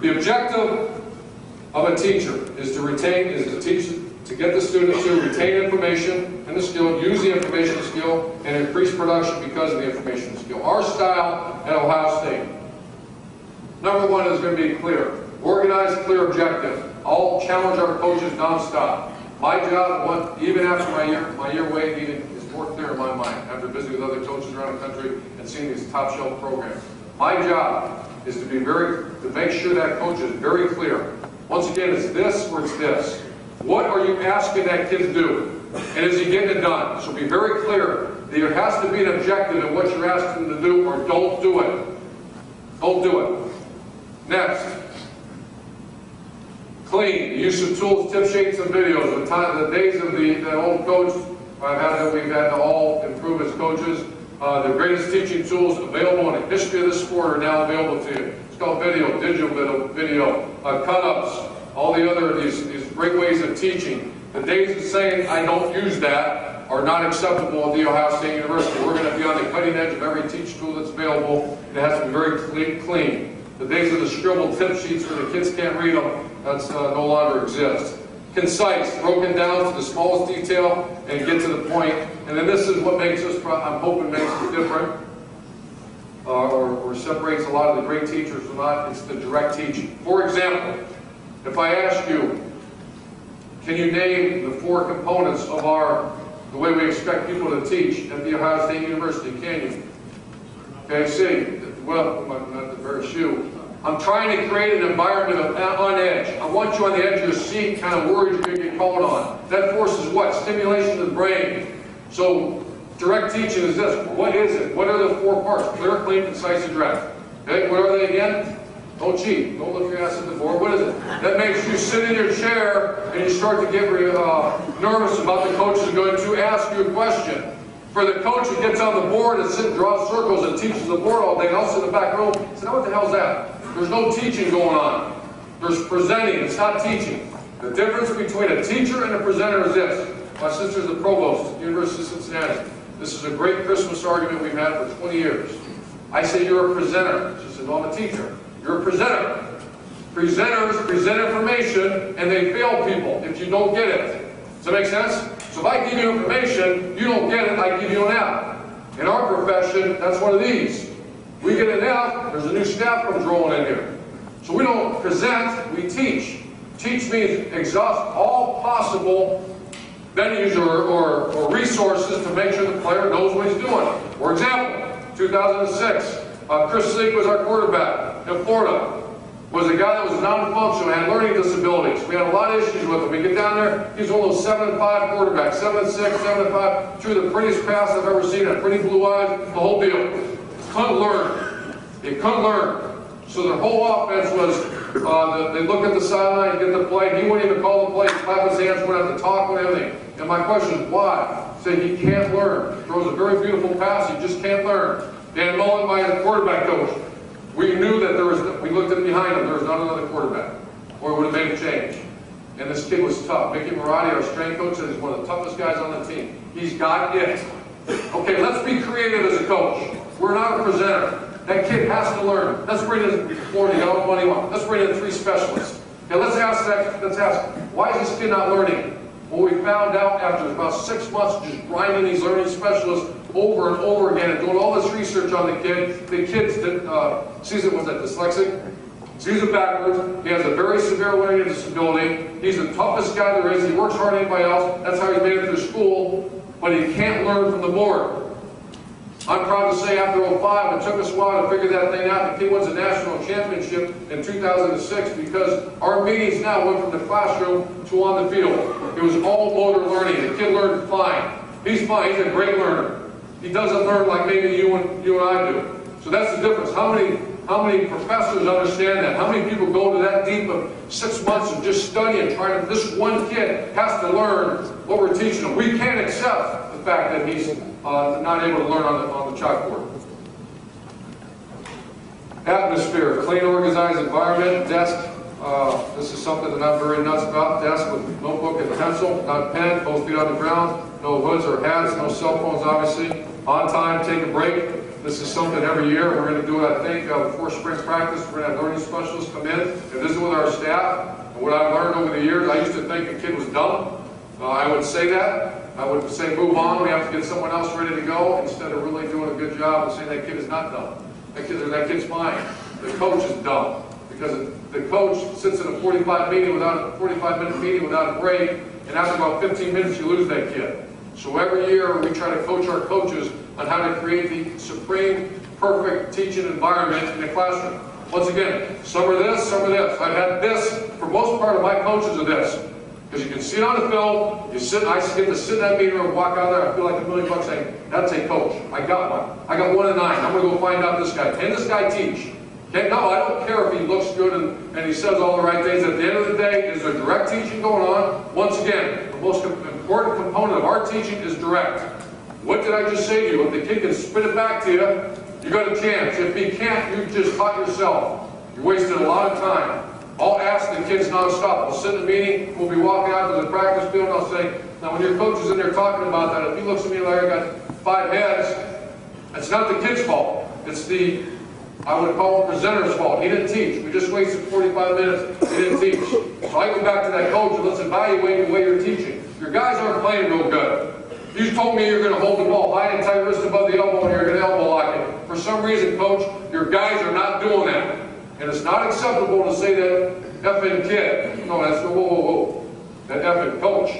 The objective of a teacher is to teach, to get the students to retain information and the skill, use the information and skill, and increase production because of the information and skill. Our style at Ohio State. Number one is going to be clear. Organized, clear objective. I'll challenge our coaches nonstop. My job, even after my year waiting, is more clear in my mind after visiting with other coaches around the country and seeing these top shelf programs. My job is to make sure that coach is very clear. Once again, it's this or it's this. What are you asking that kid to do? And is he getting it done? So be very clear. There has to be an objective in what you're asking them to do, or don't do it. Don't do it. Next. Clean. The use of tools, tip sheets, and videos. The days of the old coach, we've had to all improve as coaches. The greatest teaching tools available in the history of the sport are now available to you. It's called video, digital video, cut-ups, all the other, these great ways of teaching. The days of saying, I don't use that, are not acceptable at The Ohio State University. We're going to be on the cutting edge of every teach tool that's available. It has to be very clean. The days of the scribbled tip sheets where the kids can't read them, that's no longer exists. Concise, broken down to the smallest detail and get to the point. And then this is what makes us, I'm hoping makes us different, or separates a lot of the great teachers from not. It's the direct teaching. For example, if I ask you, can you name the 4 components of the way we expect people to teach at The Ohio State University? Can you? Okay, see, well, not the very few. I'm trying to create an environment on edge. I want you on the edge of your seat, kind of worried you're going to get called on. That forces what? Stimulation of the brain. So direct teaching is this. What is it? What are the 4 parts? Clear, clean, concise, and direct. Okay, what are they again? Don't cheat. Don't look your ass at the board. What is it? That makes you sit in your chair and you start to get nervous about the coach is going to ask you a question. For the coach who gets on the board and sits and draws circles and teaches the board all day, and I'll sit in the back row and say, now what the hell is that? There's no teaching going on. There's presenting. It's not teaching. The difference between a teacher and a presenter is this. My sister's the provost at the University of Cincinnati. This is a great Christmas argument we've had for 20 years. I say, you're a presenter. She said, well, I'm a teacher. You're a presenter. Presenters present information and they fail people if you don't get it. Does that make sense? So if I give you information, you don't get it, I give you an F. In our profession, that's one of these. We get an F, there's a new staff comes rolling in here. So we don't present, we teach. Teach means exhaust all possible venues or resources to make sure the player knows what he's doing. For example, 2006, Chris Sleek was our quarterback in Florida. Was a guy that was non-functional, had learning disabilities. We had a lot of issues with him. We get down there, he's one of those 7'5" quarterbacks, 7'6", 7'5", threw the prettiest pass I've ever seen, had pretty blue eyes, the whole deal. Couldn't learn. He couldn't learn. So their whole offense was, they look at the sideline, get the play, he wouldn't even call the play, clap his hands, wouldn't have to talk, wouldn't everything. And my question is, why? Say he can't learn. Throws a very beautiful pass, he just can't learn. Dan Mullen, my quarterback coach, we knew that we looked at behind him, there was not another quarterback, or it would have made a change. And this kid was tough. Mickey Marotti, our strength coach, said he's one of the toughest guys on the team. He's got it. Okay, let's be creative as a coach. We're not a presenter. That kid has to learn. Let's bring in Florida, all the money you want. Let's bring in 3 specialists. Okay, let's ask, why is this kid not learning? Well, we found out after about 6 months just grinding these learning specialists over and over again and doing all this research on the kid sees it, was that dyslexic? Sees it backwards. He has a very severe learning disability. He's the toughest guy there is. He works harder than anybody else. That's how he's made it through school, but he can't learn from the board. I'm proud to say after 05, it took us a while to figure that thing out. The kid wins a national championship in 2006 because our meetings now went from the classroom to on the field. It was all motor learning. The kid learned fine. He's fine. He's a great learner. He doesn't learn like maybe you and I do. So that's the difference. How many professors understand that? How many people go to that deep of 6 months of just studying, trying to, this one kid has to learn what we're teaching him. We can't accept the fact that he's not able to learn on the chalkboard. Atmosphere, clean, organized environment, desk. This is something that I'm very nuts about. Desk with notebook and pencil, not pen, both feet on the ground, no hoods or hats, no cell phones obviously. On time, take a break. This is something every year. We're going to do it, I think, before spring practice. We're going to have learning specialists come in and visit with our staff. And what I've learned over the years, I used to think a kid was dumb. I would say that. I would say, move on. We have to get someone else ready to go, instead of really doing a good job of saying that kid is not dumb. That kid's fine. The coach is dumb, because the coach sits in a 45-minute meeting without a break, and after about 15 minutes, you lose that kid. So every year, we try to coach our coaches on how to create the supreme, perfect teaching environment in the classroom. Once again, some are this, some are this. I've had this, for most part of my coaches are this. Because you can see it on the film, I get to sit in that meeting room, walk out there, I feel like $1 million saying, that's a coach. I got one. I got 1 in 9. I'm going to go find out this guy. Can this guy teach? Okay, no, I don't care if he looks good and he says all the right things. At the end of the day, is there direct teaching going on? Once again, the most important component of our teaching is direct. What did I just say to you? If the kid can spit it back to you, you got a chance. If he can't, you just taught yourself. You wasted a lot of time. I'll ask the kids nonstop. We'll sit in a meeting, we'll be walking out to the practice field, and I'll say, now when your coach is in there talking about that, if he looks at me like I got 5 heads, it's not the kid's fault. It's the, I would call him presenter's fault. He didn't teach. We just wasted 45 minutes. He didn't teach. So I go back to that coach and let's evaluate the way you're teaching. Your guys aren't playing real good. You told me you're going to hold the ball high and tight, wrist above the elbow, and you're going to elbow lock it. For some reason, coach, your guys are not doing that. And it's not acceptable to say that effing kid. No, that's, whoa. That effing coach.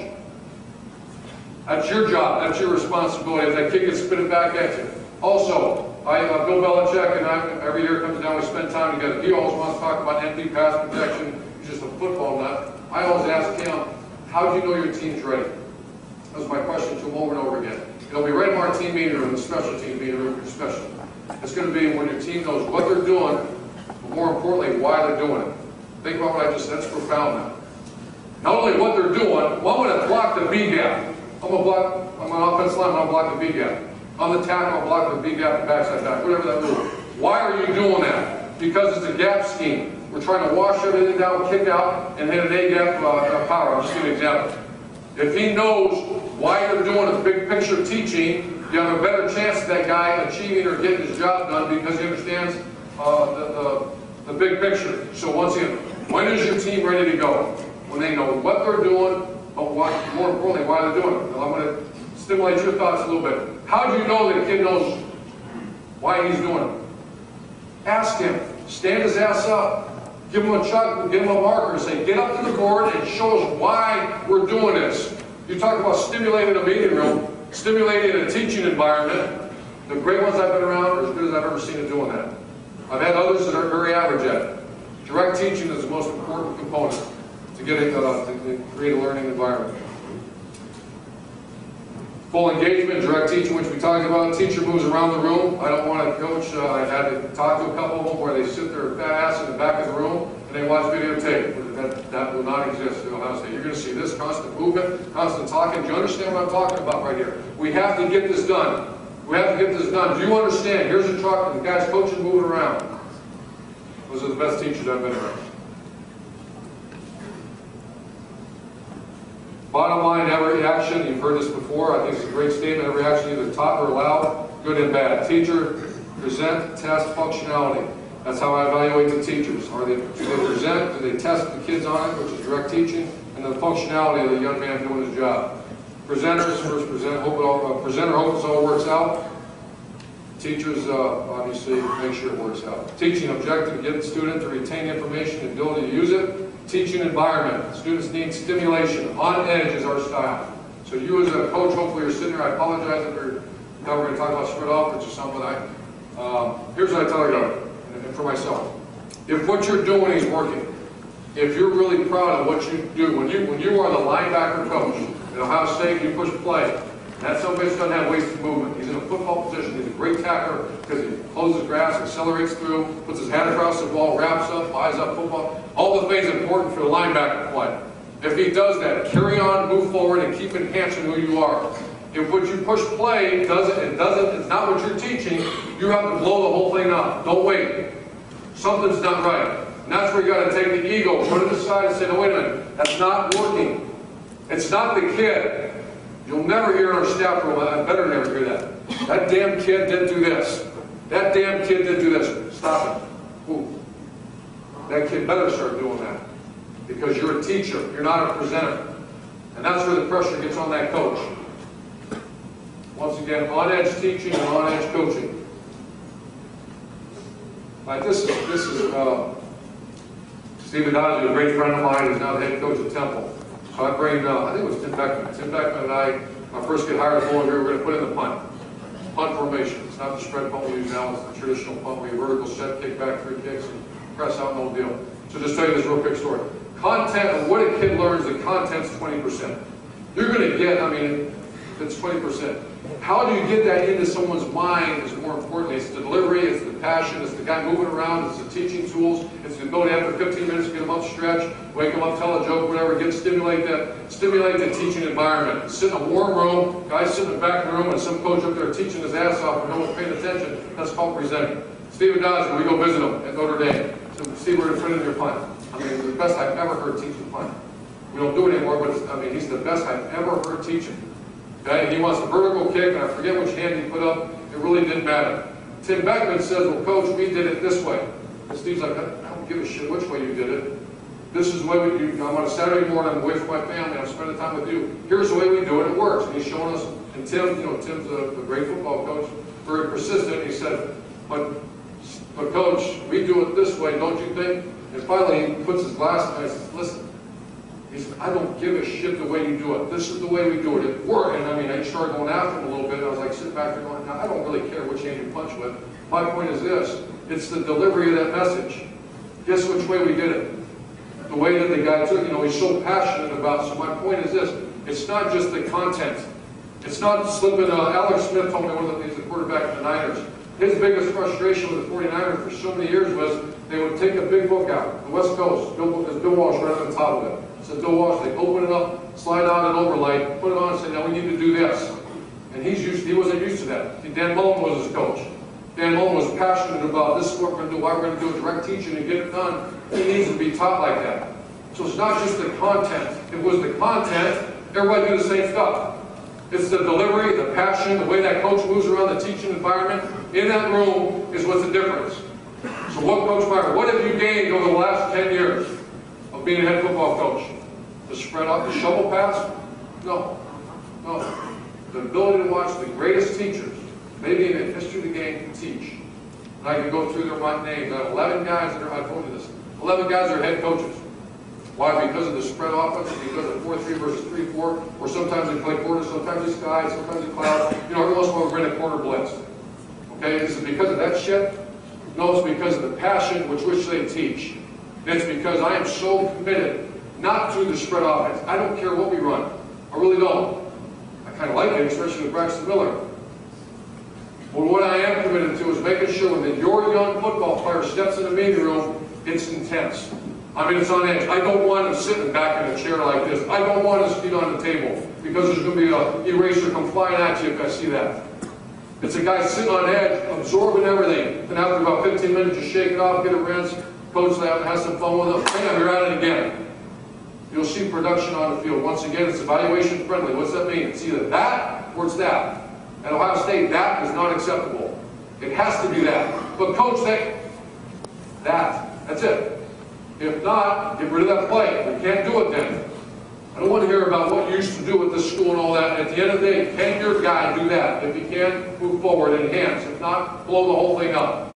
That's your job. That's your responsibility. If that kid gets spit it back at you. Also, Bill Belichick and I, every year comes down, we spend time together. He always wants to talk about empty pass protection. He's just a football nut. I always ask him, how do you know your team's ready? That was my question to him over and over again. It'll be right in our team meeting room, the special team meeting room, especially. It's going to be when your team knows what they're doing, but more importantly, why they're doing it. Think about what I just said. That's profound now. Not only what they're doing, well, I'm going to block the B gap. I'm an offensive line, I'm going to block the B gap. On the tackle, I'll block the B gap and backside back, whatever that rule. Why are you doing that? Because it's a gap scheme. We're trying to wash everything down, kick out, and hit an A gap power. I'll just give you an example. If he knows why you're doing a big picture teaching, you have a better chance of that guy achieving or getting his job done because he understands the big picture. So once again, when is your team ready to go? When they know what they're doing, but more importantly, why they're doing it. Well, I'm going to stimulate your thoughts a little bit. How do you know that a kid knows why he's doing it? Ask him. Stand his ass up. Give him a chuck, give him a marker, and say, get up to the board and show us why we're doing this. You talk about stimulating a meeting room, stimulating a teaching environment. The great ones I've been around are as good as I've ever seen at doing that. I've had others that are very average at it. Direct teaching is the most important component to getting to create a learning environment. Full engagement, direct teaching, which we talked about. Teacher moves around the room. I don't want to coach. I've had to talk to a couple of them where they sit their fat ass in the back of the room and they watch videotape. That will not exist in Ohio State. You're going to see this constant movement, constant talking. Do you understand what I'm talking about right here? We have to get this done. We have to get this done. Do you understand? Here's a truck and the guy's coaching, moving around. Those are the best teachers I've been around. Bottom line, every action, you've heard this before, I think it's a great statement, every action either taught or allowed, good and bad. Teacher, present, test, functionality. That's how I evaluate the teachers. Do they present, do they test the kids on it, which is direct teaching, and the functionality of the young man doing his job. Presenters, first presenter hopes it all works out. Teachers, obviously, make sure it works out. Teaching objective, get the student to retain information and ability to use it. Teaching environment. Students need stimulation. On edge is our style. So you as a coach, hopefully you're sitting here. I apologize if we're going to talk about spread offense or something. Here's what I tell you, and for myself. If what you're doing is working, if you're really proud of what you do, when you are the linebacker coach at Ohio State, you push play. That son of a bitch doesn't have wasted movement. He's in a football position. He's a great tackler because he closes grass, accelerates through, puts his hand across the ball, wraps up, buys up football. All the things important for the linebacker play. If he does that, carry on, move forward, and keep enhancing who you are. If what you push play it's not what you're teaching, you have to blow the whole thing up. Don't wait. Something's not right. And that's where you got to take the ego, put it aside, and say, no, wait a minute, that's not working. It's not the kid. You'll never hear in our staff room, I better never hear that. That damn kid didn't do this. That damn kid didn't do this. Stop it. Ooh. That kid better start doing that. Because you're a teacher. You're not a presenter. And that's where the pressure gets on that coach. Once again, on-edge teaching and on-edge coaching. Like this is Stephen Dodge, a great friend of mine, is now the head coach at Temple. So I bring, I think it was Tim Beckman. Tim Beckman and I, when I first get hired at Bowling Green, we're going to put in the punt. Punt formation. It's not the spread punt we use now, it's the traditional punt where you vertical set, kick back, 3 kicks, and press out, no deal. So just tell you this real quick story. Content of what a kid learns, the content's 20%. You're going to get, I mean, it's 20%. How do you get that into someone's mind is more important. It's the delivery, it's the passion, it's the guy moving around, it's the teaching tools, it's the ability after 15 minutes to get them up, stretch, wake them up, tell a joke, whatever, stimulate the teaching environment. Sit in a warm room, guys sit in the back of the room, and some coach up there teaching his ass off and no one's paying attention. That's called presenting. Stephen Dodson, we go visit him at Notre Dame. So Steve, we're going to put in your punt. I mean, the best I've ever heard teaching punt. We don't do it anymore, but I mean, he's the best I've ever heard teaching. Okay? He wants a vertical kick, and I forget which hand he put up. It really didn't matter. Tim Beckman says, well, Coach, we did it this way. And Steve's like, I don't give a shit which way you did it. This is the way we do. I'm on a Saturday morning, I'm away from my family, I'm spending time with you. Here's the way we do it, it works. And he's showing us, and Tim, you know, Tim's a great football coach, very persistent. He said, but Coach, we do it this way, don't you think? And finally, he puts his glasses on and says, listen, he said, I don't give a shit the way you do it. This is the way we do it. It worked. And I mean, I started going after him a little bit. I was like sitting back there going, now, I don't really care which hand you punch with. My point is this. It's the delivery of that message. Guess which way we did it? The way that the guy took, you know, he's so passionate about it. So my point is this. It's not just the content. It's not slipping. Alex Smith told me, he's the quarterback of the Niners. His biggest frustration with the 49ers for so many years was they would take a big book out, the West Coast, Bill Walsh right on the top of it. So Bill Walsh, they open it up, slide out an overlay, put it on and say, now we need to do this. And he wasn't used to that. See, Dan Mullen was his coach. Dan Mullen was passionate about this is what we're going to do, why we're going to do it, direct teaching and get it done. He needs to be taught like that. So it's not just the content. If it was the content, everybody do the same stuff. It's the delivery, the passion, the way that coach moves around the teaching environment. In that room is what's the difference. So what, Coach Meyer, what have you gained over the last 10 years of being a head football coach? The spread out, the shovel pass? No. No. The ability to watch the greatest teachers, maybe in the history of the game, teach. And I can go through their names. I have 11 guys that are, I told you this, 11 guys are head coaches. Why? Because of the spread offense, because of 4-3 versus 3-4, or sometimes they play quarter, sometimes they sky, sometimes they cloud. You know, every once in a while we're in a quarter blitz. Okay, is it because of that shit? No, it's because of the passion with which they teach. And it's because I am so committed not to the spread offense. I don't care what we run. I really don't. I kind of like it, especially with Braxton Miller. But what I am committed to is making sure that your young football player steps in the meeting room, it's intense. I mean, it's on edge. I don't want him sitting back in a chair like this. I don't want his feet on the table because there's going to be an eraser come flying at you if I see that. It's a guy sitting on edge, absorbing everything. Then after about 15 minutes, you shake it off, get a rinse, coach has some fun with him. Bam, you're at it again. You'll see production on the field. Once again, it's evaluation friendly. What's that mean? It's either that or it's that. At Ohio State, that is not acceptable. It has to be that. But coach, that's it. If not, get rid of that play. We can't do it then. I don't want to hear about what you used to do at this school and all that. At the end of the day, can your guy do that? If he can, move forward, enhance. If not, blow the whole thing up.